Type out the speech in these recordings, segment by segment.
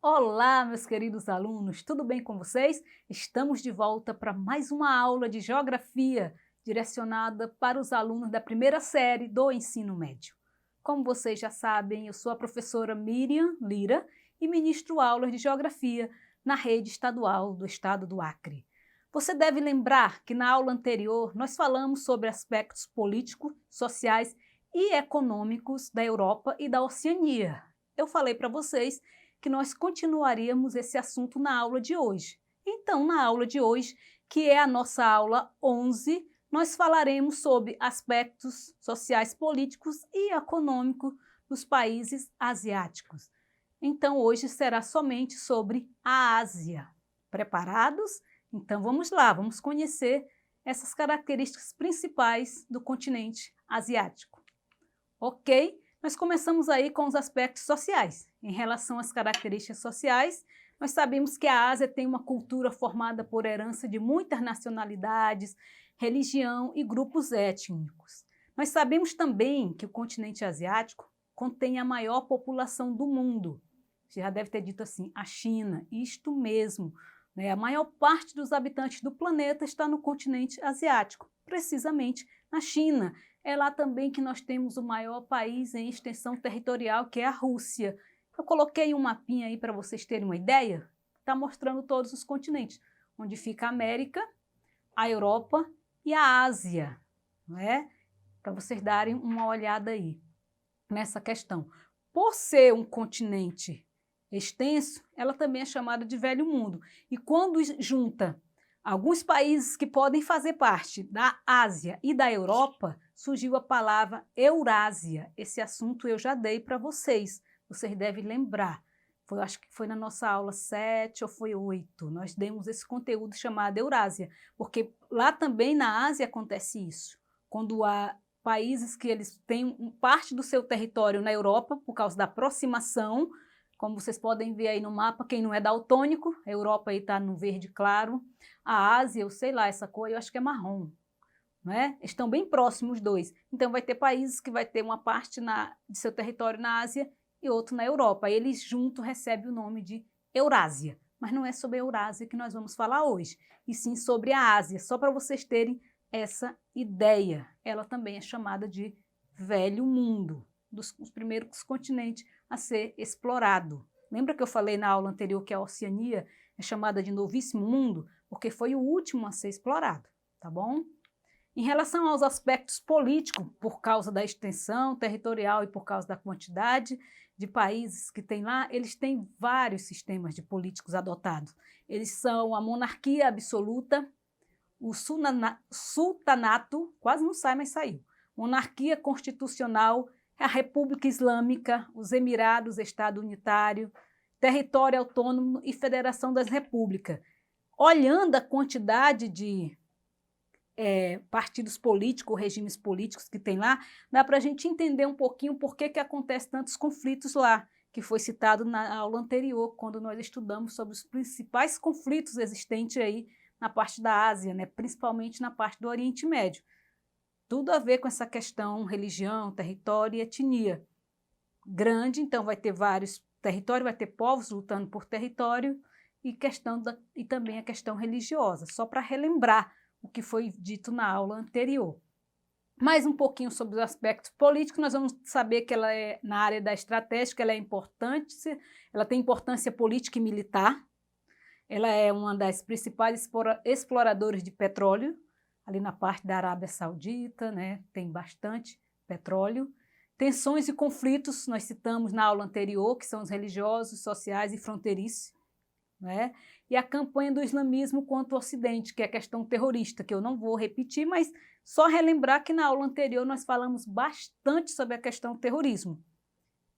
Olá, meus queridos alunos, tudo bem com vocês? Estamos de volta para mais uma aula de Geografia direcionada para os alunos da primeira série do ensino médio. Como vocês já sabem, eu sou a professora Miriam Lira e ministro aulas de Geografia na rede estadual do estado do Acre. Você deve lembrar que na aula anterior nós falamos sobre aspectos políticos, sociais e econômicos da Europa e da Oceania. Eu falei para vocês que nós continuaríamos esse assunto na aula de hoje. Então, na aula de hoje, que é a nossa aula 11, nós falaremos sobre aspectos sociais, políticos e econômicos dos países asiáticos. Então, hoje será somente sobre a Ásia. Preparados? Então, vamos lá, vamos conhecer essas características principais do continente asiático. Ok? Nós começamos aí com os aspectos sociais. Em relação às características sociais, nós sabemos que a Ásia tem uma cultura formada por herança de muitas nacionalidades, religião e grupos étnicos. Nós sabemos também que o continente asiático contém a maior população do mundo. Você já deve ter dito assim, a China, isto mesmo. Né? A maior parte dos habitantes do planeta está no continente asiático, precisamente na China. É lá também que nós temos o maior país em extensão territorial, que é a Rússia. Eu coloquei um mapinha aí para vocês terem uma ideia. Está mostrando todos os continentes, onde fica a América, a Europa e a Ásia, né? Para vocês darem uma olhada aí nessa questão. Por ser um continente extenso, ela também é chamada de Velho Mundo. E quando junta alguns países que podem fazer parte da Ásia e da Europa, surgiu a palavra Eurásia. Esse assunto eu já dei para vocês. Vocês devem lembrar. Acho que foi na nossa aula 7 ou foi 8. Nós demos esse conteúdo chamado Eurásia, porque lá também na Ásia acontece isso. Quando há países que eles têm parte do seu território na Europa, por causa da aproximação, como vocês podem ver aí no mapa, quem não é daltônico, a Europa aí está no verde claro, a Ásia, eu sei lá, essa cor eu acho que é marrom. Né? Estão bem próximos os dois. Então vai ter países que vai ter uma parte de seu território na Ásia e outro na Europa. Aí eles juntos recebem o nome de Eurásia. Mas não é sobre a Eurásia que nós vamos falar hoje, e sim sobre a Ásia, só para vocês terem essa ideia. Ela também é chamada de Velho Mundo, dos primeiros continentes a ser explorado. Lembra que eu falei na aula anterior que a Oceania é chamada de Novíssimo Mundo? Porque foi o último a ser explorado, tá bom? Em relação aos aspectos políticos, por causa da extensão territorial e por causa da quantidade de países que tem lá, eles têm vários sistemas de políticos adotados. Eles são a monarquia absoluta, o sultanato, quase não sai, mas saiu, monarquia constitucional, a República Islâmica, os Emirados, Estado Unitário, território autônomo e Federação das Repúblicas. Olhando a quantidade de partidos políticos, regimes políticos que tem lá, dá para a gente entender um pouquinho por que acontece tantos conflitos lá, que foi citado na aula anterior, quando nós estudamos sobre os principais conflitos existentes aí na parte da Ásia, né? Principalmente na parte do Oriente Médio. Tudo a ver com essa questão religião, território e etnia. Grande, então vai ter vários territórios, vai ter povos lutando por território e também a questão religiosa, só para relembrar o que foi dito na aula anterior. Mais um pouquinho sobre os aspectos políticos, nós vamos saber que ela é, na área da estratégica, ela é importante, ela tem importância política e militar, ela é uma das principais exploradoras de petróleo, ali na parte da Arábia Saudita, né, tem bastante petróleo. Tensões e conflitos, nós citamos na aula anterior, que são os religiosos, sociais e fronteiriços, né? E a campanha do islamismo contra o Ocidente, que é a questão terrorista, que eu não vou repetir, mas só relembrar que na aula anterior nós falamos bastante sobre a questão do terrorismo,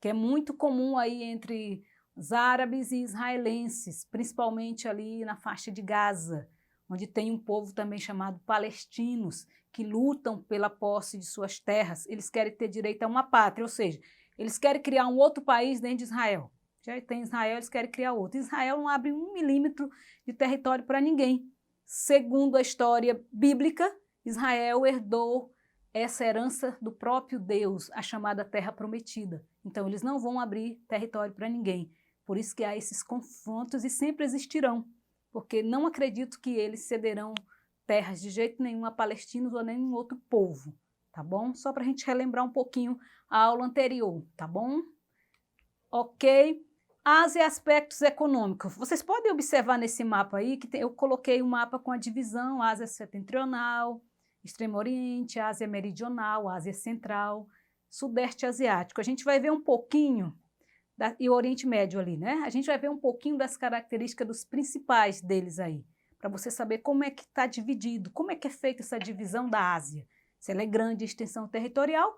que é muito comum aí entre os árabes e israelenses, principalmente ali na faixa de Gaza, onde tem um povo também chamado palestinos, que lutam pela posse de suas terras. Eles querem ter direito a uma pátria, ou seja, eles querem criar um outro país dentro de Israel. Já tem Israel, eles querem criar outro. Israel não abre 1 milímetro de território para ninguém. Segundo a história bíblica, Israel herdou essa herança do próprio Deus, a chamada Terra Prometida. Então, eles não vão abrir território para ninguém. Por isso que há esses confrontos e sempre existirão, porque não acredito que eles cederão terras de jeito nenhum a palestinos ou a nenhum outro povo, tá bom? Só para a gente relembrar um pouquinho a aula anterior, tá bom? Ok. Ásia e aspectos econômicos. Vocês podem observar nesse mapa aí que eu coloquei um mapa com a divisão Ásia Setentrional, Extremo Oriente, Ásia Meridional, Ásia Central, Sudeste Asiático. A gente vai ver um pouquinho, e o Oriente Médio ali, né? A gente vai ver um pouquinho das características dos principais deles aí, para você saber como é que está dividido, como é que é feita essa divisão da Ásia. Se ela é grande em extensão territorial,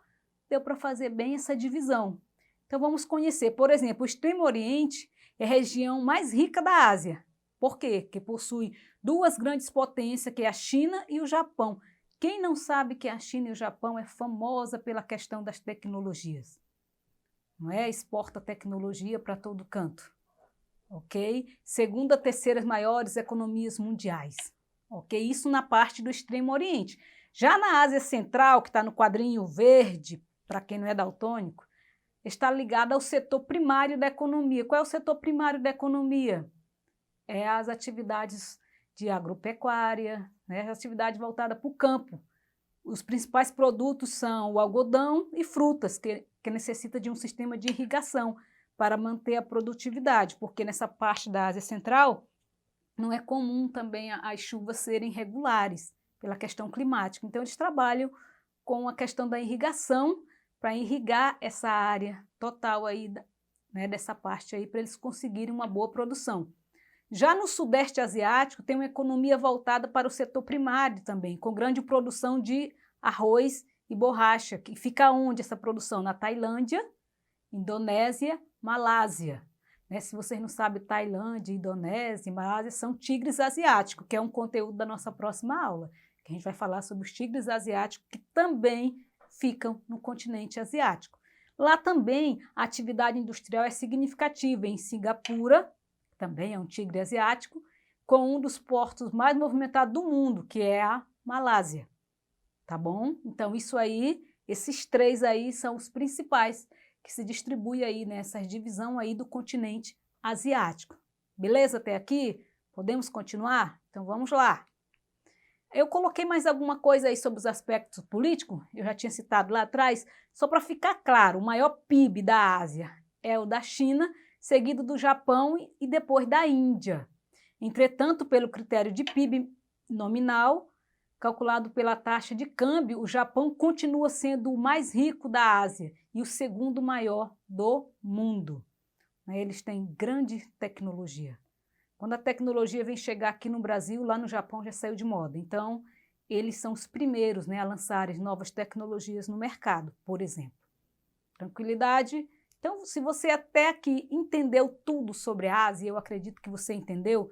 deu para fazer bem essa divisão. Então vamos conhecer, por exemplo, o Extremo Oriente é a região mais rica da Ásia. Por quê? Porque possui duas grandes potências, que é a China e o Japão. Quem não sabe que a China e o Japão é famosa pela questão das tecnologias? Não é? Exporta tecnologia para todo canto. Ok? Segunda, terceira maiores economias mundiais. Ok? Isso na parte do Extremo Oriente. Já na Ásia Central, que está no quadrinho verde, para quem não é daltônico, está ligada ao setor primário da economia. Qual é o setor primário da economia? É as atividades de agropecuária, né? Atividade voltada para o campo. Os principais produtos são o algodão e frutas, que necessita de um sistema de irrigação para manter a produtividade, porque nessa parte da Ásia Central não é comum também as chuvas serem regulares pela questão climática. Então, eles trabalham com a questão da irrigação para irrigar essa área total aí, né, dessa parte aí, para eles conseguirem uma boa produção. Já no Sudeste Asiático, tem uma economia voltada para o setor primário também, com grande produção de arroz e borracha, que fica onde essa produção? Na Tailândia, Indonésia, Malásia. Né? Se vocês não sabem, Tailândia, Indonésia e Malásia são tigres asiáticos, que é um conteúdo da nossa próxima aula, que a gente vai falar sobre os tigres asiáticos, que também ficam no continente asiático. Lá também a atividade industrial é significativa. Em Singapura, também é um tigre asiático, com um dos portos mais movimentados do mundo, que é a Malásia. Tá bom? Então, isso aí, esses três aí são os principais que se distribuem aí nessa divisão aí do continente asiático. Beleza até aqui? Podemos continuar? Então, vamos lá. Eu coloquei mais alguma coisa aí sobre os aspectos políticos, eu já tinha citado lá atrás, só para ficar claro, o maior PIB da Ásia é o da China, seguido do Japão e depois da Índia. Entretanto, pelo critério de PIB nominal, calculado pela taxa de câmbio, o Japão continua sendo o mais rico da Ásia e o segundo maior do mundo. Eles têm grande tecnologia. Quando a tecnologia vem chegar aqui no Brasil, lá no Japão já saiu de moda. Então, eles são os primeiros, né, a lançarem novas tecnologias no mercado, por exemplo. Tranquilidade? Então, se você até aqui entendeu tudo sobre a Ásia, eu acredito que você entendeu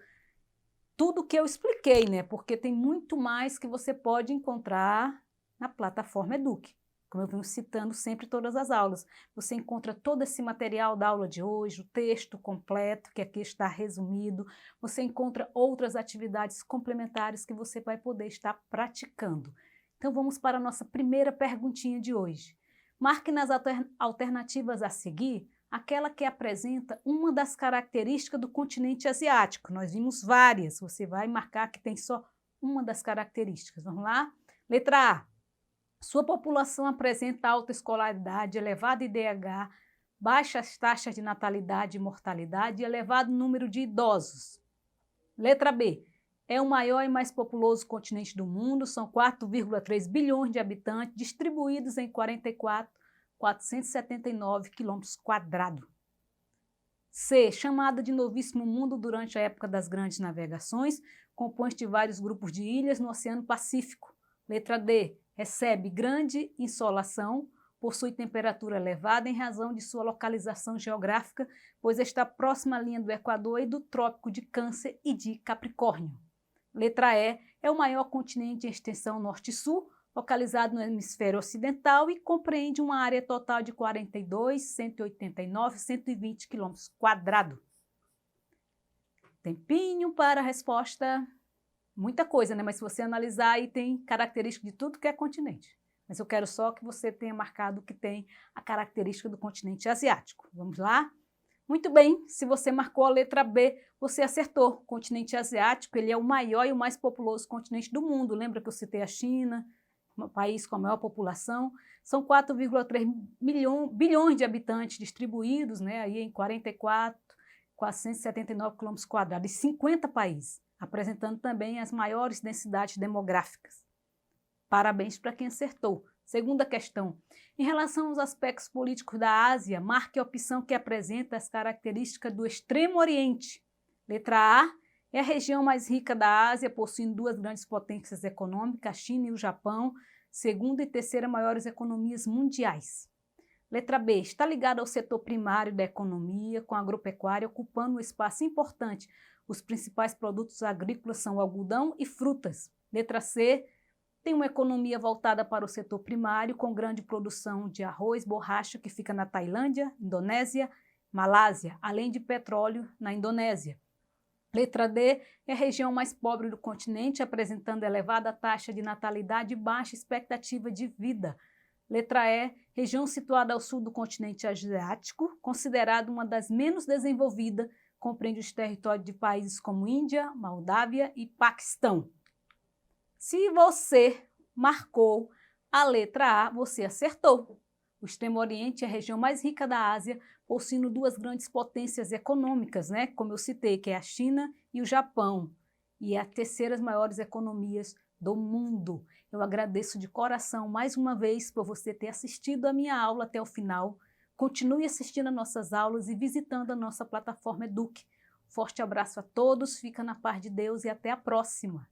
tudo que eu expliquei, né? Porque tem muito mais que você pode encontrar na plataforma Eduque. Como eu venho citando sempre em todas as aulas. Você encontra todo esse material da aula de hoje, o texto completo, que aqui está resumido. Você encontra outras atividades complementares que você vai poder estar praticando. Então, vamos para a nossa primeira perguntinha de hoje. Marque nas alternativas a seguir aquela que apresenta uma das características do continente asiático. Nós vimos várias, você vai marcar que tem só uma das características. Vamos lá? Letra A. Sua população apresenta alta escolaridade, elevado IDH, baixas taxas de natalidade e mortalidade e elevado número de idosos. Letra B. É o maior e mais populoso continente do mundo, são 4,3 bilhões de habitantes, distribuídos em 44.479 km². C. Chamada de Novíssimo Mundo durante a época das grandes navegações, compõe-se de vários grupos de ilhas no Oceano Pacífico. Letra D. Recebe grande insolação, possui temperatura elevada em razão de sua localização geográfica, pois está próxima à linha do Equador e do Trópico de Câncer e de Capricórnio. Letra E. É o maior continente em extensão norte-sul, localizado no hemisfério ocidental e compreende uma área total de 42.189.120 km². Tempinho para a resposta. Muita coisa, né? Mas se você analisar, aí tem característica de tudo que é continente. Mas eu quero só que você tenha marcado que tem a característica do continente asiático. Vamos lá? Muito bem, se você marcou a letra B, você acertou. O continente asiático, ele é o maior e o mais populoso continente do mundo. Lembra que eu citei a China, um país com a maior população? São 4,3 bilhões de habitantes distribuídos, né, aí em 479 km², e 50 países, apresentando também as maiores densidades demográficas. Parabéns para quem acertou. Segunda questão. Em relação aos aspectos políticos da Ásia, marque a opção que apresenta as características do Extremo Oriente. Letra A é a região mais rica da Ásia, possuindo duas grandes potências econômicas, a China e o Japão, segunda e terceira maiores economias mundiais. Letra B está ligada ao setor primário da economia, com a agropecuária ocupando um espaço importante. Os principais produtos agrícolas são o algodão e frutas. Letra C tem uma economia voltada para o setor primário, com grande produção de arroz, borracha, que fica na Tailândia, Indonésia, Malásia, além de petróleo na Indonésia. Letra D é a região mais pobre do continente, apresentando elevada taxa de natalidade e baixa expectativa de vida. Letra E, região situada ao sul do continente asiático, considerada uma das menos desenvolvidas, compreende os territórios de países como Índia, Moldávia e Paquistão. Se você marcou a letra A, você acertou. O Extremo Oriente é a região mais rica da Ásia, possuindo duas grandes potências econômicas, né? Como eu citei, que é a China e o Japão, e é a terceira maiores economias do mundo. Eu agradeço de coração mais uma vez por você ter assistido a minha aula até o final. Continue assistindo as nossas aulas e visitando a nossa plataforma Eduque. Forte abraço a todos, fica na paz de Deus e até a próxima.